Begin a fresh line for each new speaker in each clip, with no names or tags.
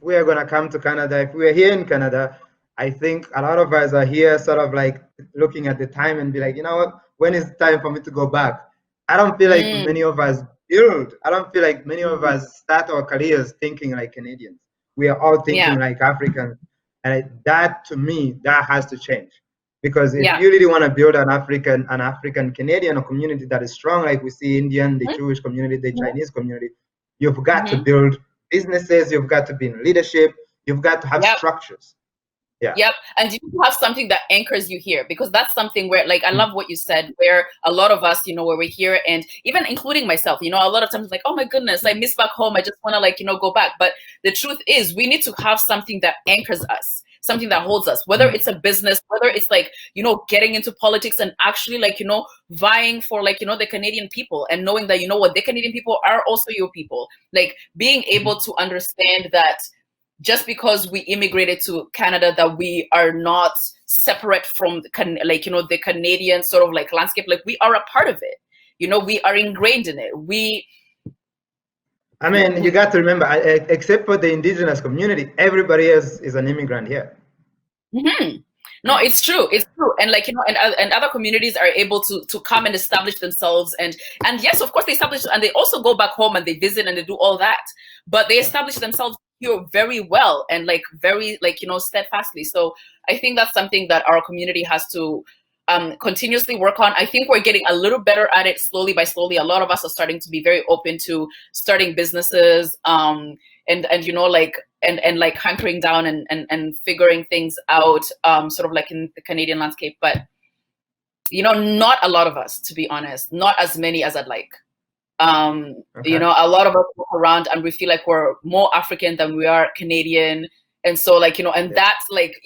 we are gonna come to Canada, if we're here in Canada, I think a lot of us are here sort of like looking at the time and be like, you know what, when is it time for me to go back? I don't feel like
Mm.
many of us build. I don't feel like many of us start our careers thinking like Canadians. We are all
Yeah.
thinking like Africans. And that to me, that has to change. Because if
Yeah.
you really want to build an African Canadian community that is strong, like we see Indian, the Jewish community, the Chinese community, you've got to build businesses, you've got to be in leadership, you've got to have
Yep.
structures. Yeah.
Yep. And you have something that anchors you here, because that's something where, like, I love what you said, where a lot of us, you know, where we're here, and even including myself, you know, a lot of times like, oh my goodness, I miss back home. I just want to, like, you know, go back. But the truth is we need to have something that anchors us, something that holds us, whether it's a business, whether it's like, you know, getting into politics and actually, like, you know, vying for, like, you know, the Canadian people, and knowing that, you know what, the Canadian people are also your people, like being able to understand that just because we immigrated to Canada, that we are not separate from the, like, you know, the Canadian sort of like landscape. Like, we are a part of it. You know, we are ingrained in it.
I mean, you got to remember, except for the indigenous community, everybody else is an immigrant here.
No, it's true. It's true. And, like, you know, and other communities are able to come and establish themselves. And yes, of course they establish, and they also go back home and they visit and they do all that. But they establish themselves here very well, and like very, like, you know, steadfastly. So I think that's something that our community has to continuously work on. I think we're getting a little better at it slowly by slowly. A lot of us are starting to be very open to starting businesses, and you know, like, and like hunkering down and figuring things out, sort of like in the Canadian landscape. But, you know, not a lot of us, to be honest, not as many as I'd like. You know, a lot of us walk around and we feel like we're more African than we are Canadian. And so, like, you know, and that's like,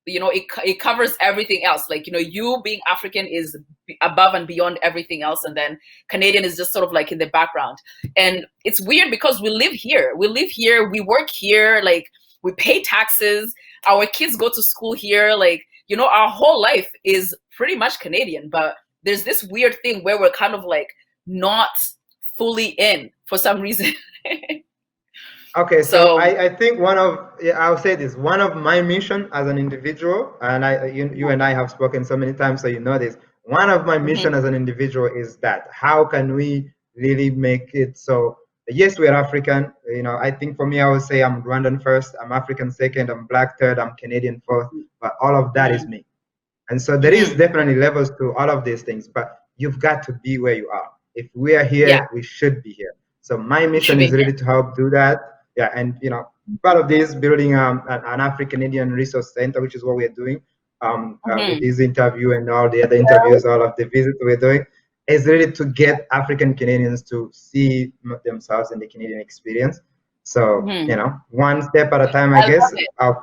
you know, it covers everything else. Like, you know, you being African is above and beyond everything else. And then Canadian is just sort of like in the background. And it's weird because we live here, we work here, like, we pay taxes, our kids go to school here, like, you know, our whole life is pretty much Canadian. But there's this weird thing where we're kind of like not fully in for some reason.
Okay, so I think I'll say this, one of my mission as an individual, and you and I have spoken so many times, so you know this, one of my mission as an individual is that how can we really make it so, yes, we're African, you know, I think for me, I would say I'm Rwandan first, I'm African second, I'm Black third, I'm Canadian fourth, but all of that is me. And so there is definitely levels to all of these things, but you've got to be where you are. If we are here, we should be here. So my mission is really to help do that. Yeah, and you know, part of this building an African-Indian resource center, which is what we're doing with this interview and all the other interviews, all of the visits we're doing, is really to get African Canadians to see themselves in the Canadian experience. So you know, one step at a time, I guess. I'll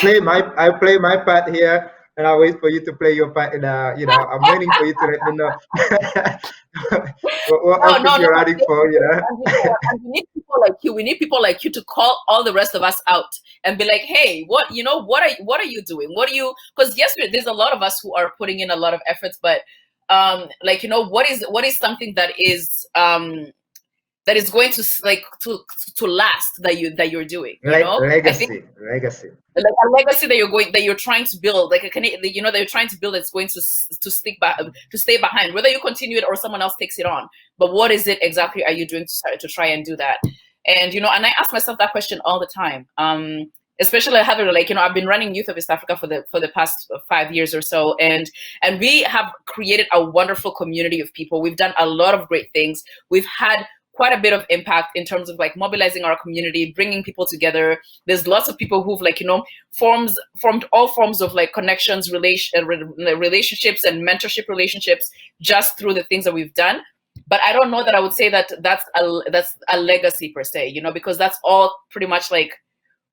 play my part here, and I'll wait for you to play your part. You know, I'm waiting for you to let me know what else you're running for. You know,
and we need people like you. We need people like you to call all the rest of us out and be like, hey, what are you doing? What are you? Because yes, there's a lot of us who are putting in a lot of efforts, but like, you know, what is something that is going to, like, to last, that you're doing, you know?
legacy,
like a legacy that you're trying to build, like you know, that you're trying to build, that's going to stay behind, whether you continue it or someone else takes it on. But what is it exactly are you doing to try and do that? And, you know, and I ask myself that question all the time. Especially having, like, you know, I've been running Youth of East Africa for the past 5 years or so, and we have created a wonderful community of people. We've done a lot of great things. We've had quite a bit of impact in terms of, like, mobilizing our community, bringing people together. There's lots of people who've, like, you know, formed all forms of, like, connections, relationships and mentorship relationships just through the things that we've done. But I don't know that I would say that that's a legacy per se, you know, because that's all pretty much like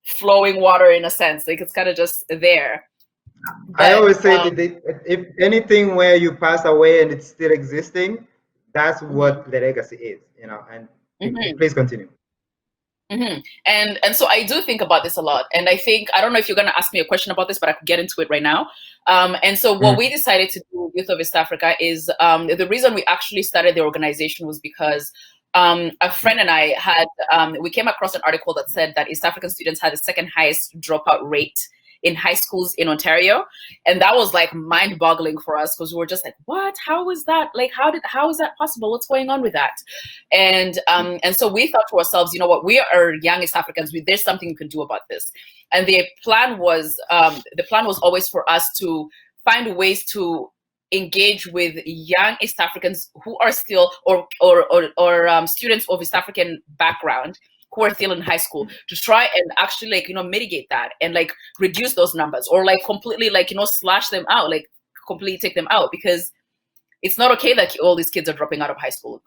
flowing water in a sense. Like, it's kind of just there.
But, I always say that if anything where you pass away and it's still existing, that's what the legacy is, you know. And please continue.
And so I do think about this a lot, and I think, I don't know if you're going to ask me a question about this, but I could get into it right now. And so what we decided to do with Youth of East Africa is the reason we actually started the organization was because a friend and I had, we came across an article that said that East African students had the second highest dropout rate in high schools in Ontario. And that was like mind boggling for us, because we were just like, what, how is that? Like, how is that possible? What's going on with that? And so we thought to ourselves, you know what, we are young East Africans, there's something we can do about this. And the plan was always for us to find ways to engage with young East Africans who are still, or students of East African background who are still in high school, to try and actually, like, you know, mitigate that and like reduce those numbers, or like completely, like, you know, slash them out, like completely take them out, because it's not okay that all these kids are dropping out of high school.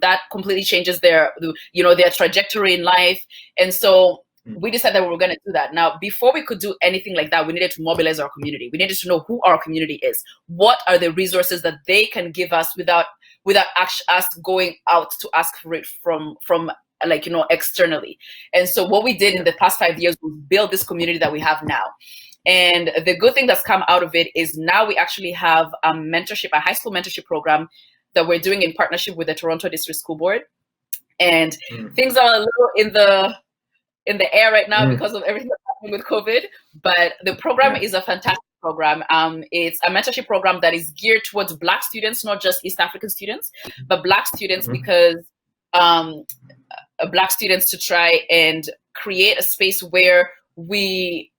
That completely changes their, you know, their trajectory in life. And so we decided that we were going to do that. Now, before we could do anything like that, we needed to mobilize our community. We needed to know who our community is. What are the resources that they can give us without us going out to ask for it from like, you know, externally. And so what we did in the past 5 years was build this community that we have now. And the good thing that's come out of it is now we actually have a high school mentorship program that we're doing in partnership with the Toronto District School Board. And things are a little in the air right now because of everything that's happening with COVID. But the program is a fantastic program. It's a mentorship program that is geared towards Black students, not just East African students, but Black students, because Black students, to try and create a space where we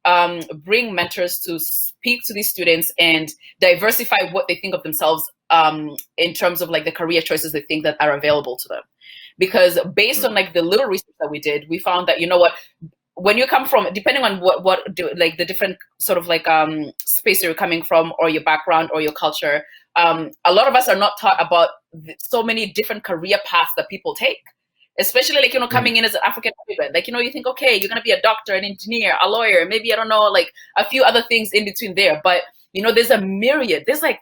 bring mentors to speak to these students and diversify what they think of themselves in terms of like the career choices they think that are available to them. Because based on like the little research that we did, we found that, you know what, when you come from, depending on like the different sort of like space you're coming from, or your background or your culture, a lot of us are not taught about so many different career paths that people take. Especially, like, you know, coming in as an African immigrant, like, you know, you think, okay, you're going to be a doctor, an engineer, a lawyer, maybe, I don't know, like a few other things in between there. But, you know, there's like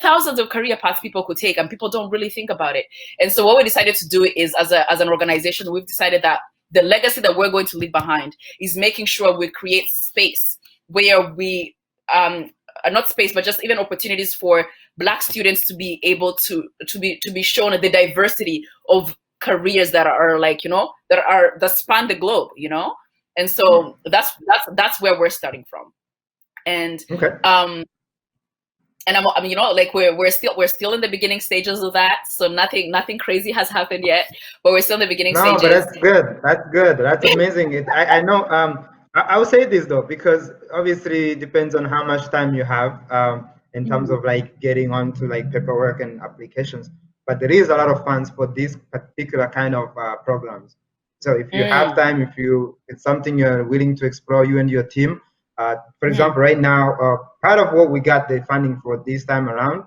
thousands of career paths people could take, and people don't really think about it. And so what we decided to do is, as an organization, we've decided that the legacy that we're going to leave behind is making sure we create space where we, not space, but just even opportunities for Black students to be able to be shown the diversity of careers that are, like, you know, that span the globe, you know. And so that's where we're starting from. And and I mean, you know, like we're still in the beginning stages of that, so nothing crazy has happened yet, but we're still in the beginning stages.
But that's good, that's amazing. I know, I will say this though, because obviously it depends on how much time you have in terms of like getting onto like paperwork and applications. But there is a lot of funds for this particular kind of programs. So if you have time, if it's something you're willing to explore, you and your team. For example, right now, part of what we got the funding for this time around,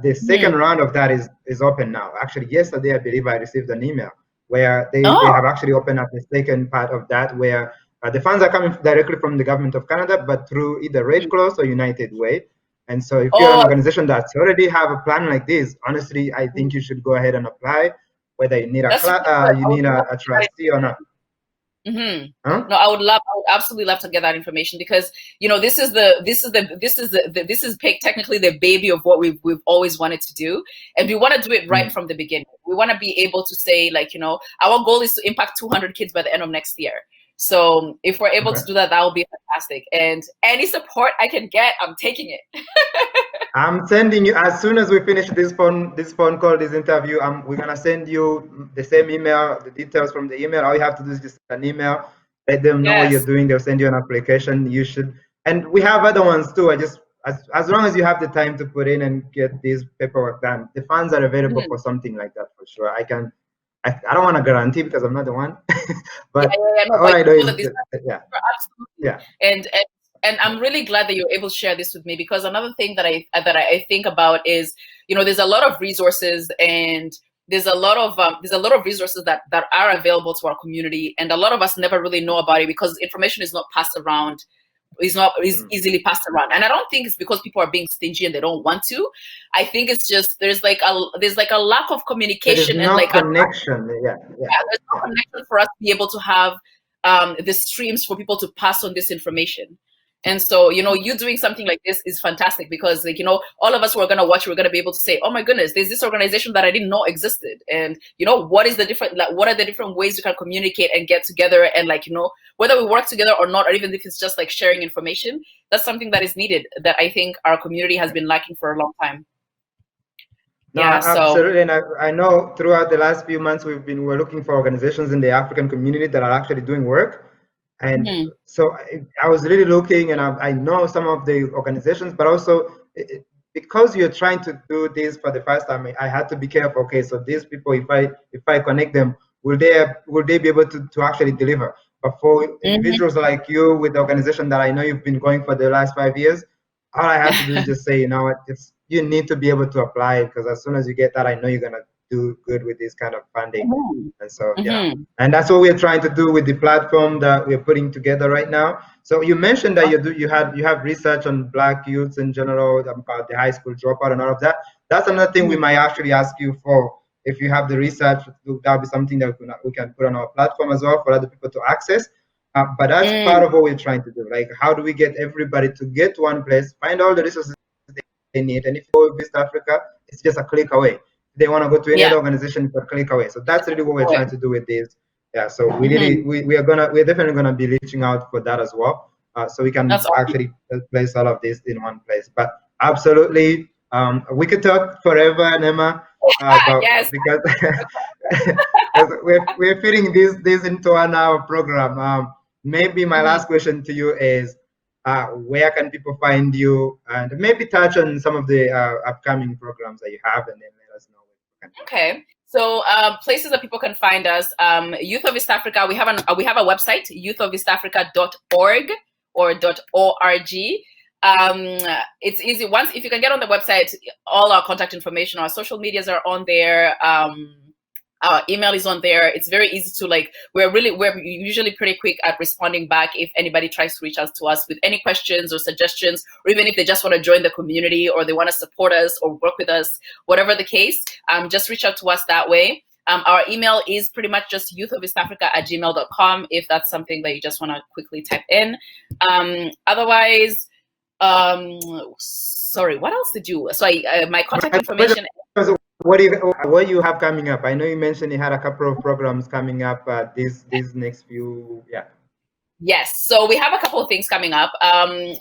the second round of that is open now. Actually, yesterday, I believe I received an email where they have actually opened up the second part of that, where the funds are coming directly from the government of Canada, but through either Red Cross or United Way. And so if you're an organization that's already have a plan like this, honestly, I think you should go ahead and apply, whether you need a trustee or not.
No, I would absolutely love to get that information, because, you know, this is technically the baby of what we've always wanted to do, and we want to do it right from the beginning. We want to be able to say, like, you know, our goal is to impact 200 kids by the end of next year. So if we're able to do that, that will be fantastic. And any support I can get, I'm taking it.
I'm sending you, as soon as we finish this phone call, this interview, we're gonna send you the same email, the details from the email. All you have to do is just an email, let them know what you're doing. They'll send you an application. You should, and we have other ones too. As long as you have the time to put in and get this paperwork done, the funds are available for something like that for sure. I don't want to guarantee because I'm not the one, but all I know is
absolutely. And I'm really glad that you're able to share this with me, because another thing that I think about is, you know, there's a lot of resources, and there's a lot of resources that are available to our community, and a lot of us never really know about it because information is not passed around. Is easily passed around, and I don't think it's because people are being stingy and they don't want to. I think it's just there's like a lack of communication and like
connection. There's
no connection for us to be able to have the streams for people to pass on this information. And so, you know, you doing something like this is fantastic because, like, you know, all of us who are going to watch, we're going to be able to say, oh my goodness, there's this organization that I didn't know existed. And, you know, what are the different ways you can communicate and get together and, like, you know, whether we work together or not, or even if it's just like sharing information, that's something that is needed that I think our community has been lacking for a long time.
No, yeah, absolutely. And I know throughout the last few months, we're looking for organizations in the African community that are actually doing work. And so I was really looking, and I know some of the organizations, but also because you're trying to do this for the first time, I had to be careful. Okay, so these people, if I connect them, will they be able to actually deliver? But for individuals like you with the organization that I know you've been going for the last 5 years, all I have to do is just say, you know what, you need to be able to apply, because as soon as you get that, I know you're gonna do good with this kind of funding. And so yeah, and that's what we're trying to do with the platform that we're putting together right now. So you mentioned that you have research on Black youths in general, about the high school dropout and all of that. That's another thing we might actually ask you for. If you have the research, that'll be something that we can put on our platform as well for other people to access. But that's part of what we're trying to do. Like, how do we get everybody to get to one place, find all the resources they need, and if you go to East Africa, it's just a click away. They want to go to any other organization, it's a click away. So that's really what we're trying to do with this. Yeah, so we're definitely gonna be reaching out for that as well, so we can actually place all of this in one place. But absolutely, we could talk forever, NEMA, because we're fitting this into an hour program. Maybe my last question to you is, where can people find you, and maybe touch on some of the upcoming programs that you have, and then let us know.
Okay, so places that people can find us, Youth of East Africa. We have a website, youthofeastafrica.org or .org. It's easy. If you can get on the website, all our contact information, our social medias are on there. Our email is on there. It's very easy to, like, we're usually pretty quick at responding back if anybody tries to reach out to us with any questions or suggestions, or even if they just want to join the community or they want to support us or work with us, whatever the case, just reach out to us that way. Our email is pretty much just youthofeastafrica@gmail.com if that's something that you just want to quickly type in. Otherwise, sorry, what else did you? So my contact information.
What do you have coming up? I know you mentioned you had a couple of programs coming up these next few.
Yes, so we have a couple of things coming up.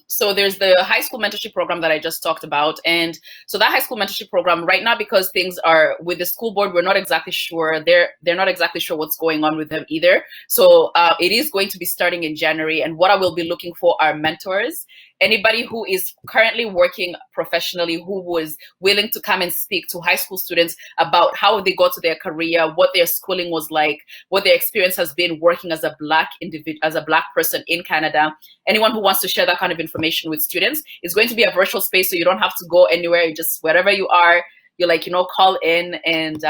So there's the high school mentorship program that I just talked about. And so that high school mentorship program right now, because things are with the school board, we're not exactly sure. They're not exactly sure what's going on with them either. So it is going to be starting in January. And what I will be looking for are mentors. Anybody who is currently working professionally, who was willing to come and speak to high school students about how they got to their career, what their schooling was like, what their experience has been working as a Black individual, as a Black person in Canada. Anyone who wants to share that kind of information with students, it's going to be a virtual space, so you don't have to go anywhere. You just, wherever you are, you, like, you know, call in and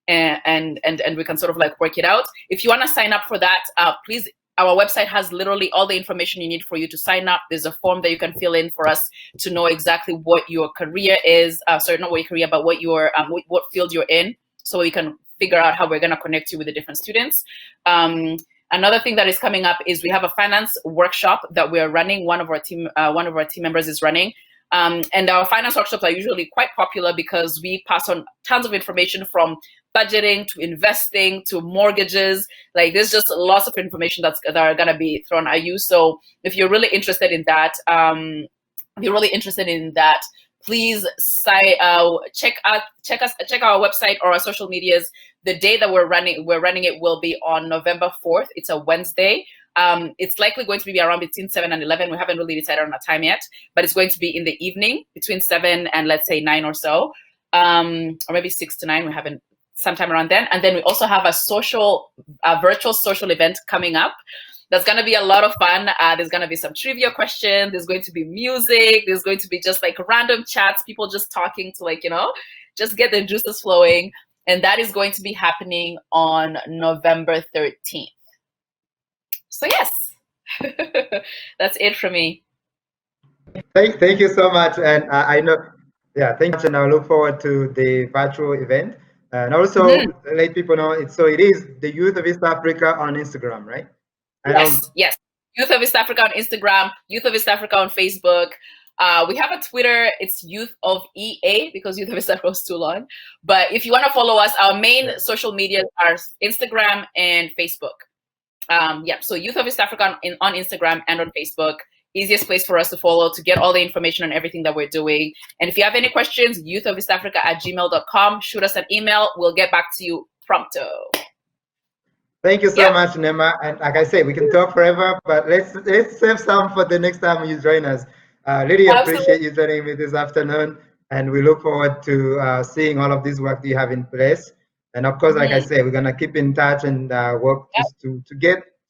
we can sort of like work it out. If you want to sign up for that, please. Our website has literally all the information you need for you to sign up. There's a form that you can fill in for us to know exactly what your career is. Sorry, not what your career, but what your what field you're in, so we can figure out how we're going to connect you with the different students. Another thing that is coming up is we have a finance workshop that we're running. One of our team members is running. And our finance workshops are usually quite popular because we pass on tons of information, from budgeting to investing to mortgages. Like, there's just lots of information that are going to be thrown at you. So if you're really interested in that, please check our website or our social medias. The day that we're running it will be on November 4th. It's a Wednesday. It's likely going to be around between 7 and 11. We haven't really decided on a time yet, but it's going to be in the evening between 7 and, let's say, 9 or so, or maybe 6 to 9. We haven't, sometime around then. And then we also have a virtual social event coming up. That's going to be a lot of fun. There's going to be some trivia questions. There's going to be music. There's going to be just like random chats, people just talking to, like, you know, just get the juices flowing. And that is going to be happening on November 13th. So yes, that's it for me.
Thank you so much. And I know, thank you much. And I look forward to the virtual event. And also let people know, it is the Youth of East Africa on Instagram, right?
Yes, yes. Youth of East Africa on Instagram, Youth of East Africa on Facebook. We have a Twitter, it's Youth of EA because Youth of East Africa was too long. But if you want to follow us, our main social media are Instagram and Facebook. So Youth of East Africa on Instagram and on Facebook. Easiest place for us to follow to get all the information on everything that we're doing. And if you have any questions, youthofeastafrica@gmail.com. Shoot us an email. We'll get back to you prompto.
Thank you so much, NEMA. And like I say, we can talk forever, but let's save some for the next time you join us. Really appreciate you joining me this afternoon, and we look forward to seeing all of this work that you have in place. And of course, like I say, we're gonna keep in touch and work just to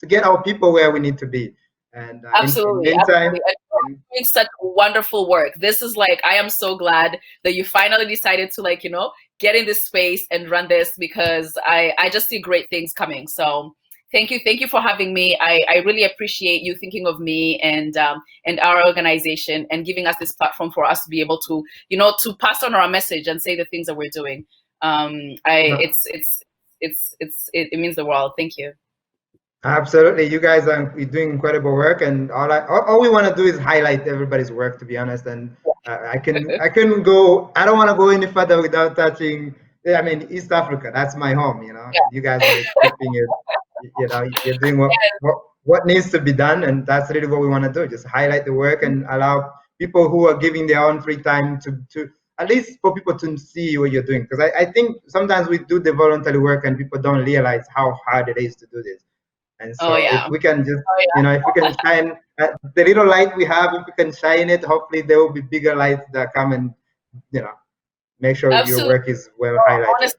get our people where we need to be. And
absolutely,
in the meantime,
you're doing such wonderful work. This is like, I am so glad that you finally decided to, like, get in this space and run this, because I just see great things coming. So thank you for having me. I really appreciate you thinking of me and our organization and giving us this platform for us to be able to to pass on our message and say the things that we're doing. It means the world. Thank you.
Absolutely, you guys are doing incredible work, and all we want to do is highlight everybody's work, to be honest. And I don't want to go any further without touching. I mean, East Africa, that's my home. You guys are keeping it. You're doing what needs to be done, and that's really what we want to do. Just highlight the work and allow people who are giving their own free time to at least for people to see what you're doing. Because I think sometimes we do the voluntary work and people don't realize how hard it is to do this. And so if we can just, if we can shine the little light we have, if we can shine it, hopefully there will be bigger lights that come and, make sure your work is well highlighted. Honestly,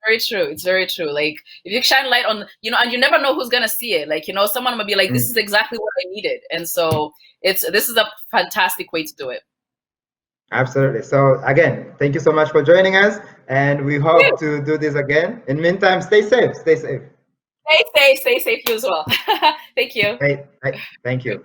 very true. It's very true. Like, if you shine light on, and you never know who's going to see it. Like, someone might be like, this is exactly what I needed. And so this is a fantastic way to do it.
Absolutely. So again, thank you so much for joining us. And we hope to do this again. In the meantime, stay safe. Stay safe.
Stay safe you as well. Thank you.
Thank you.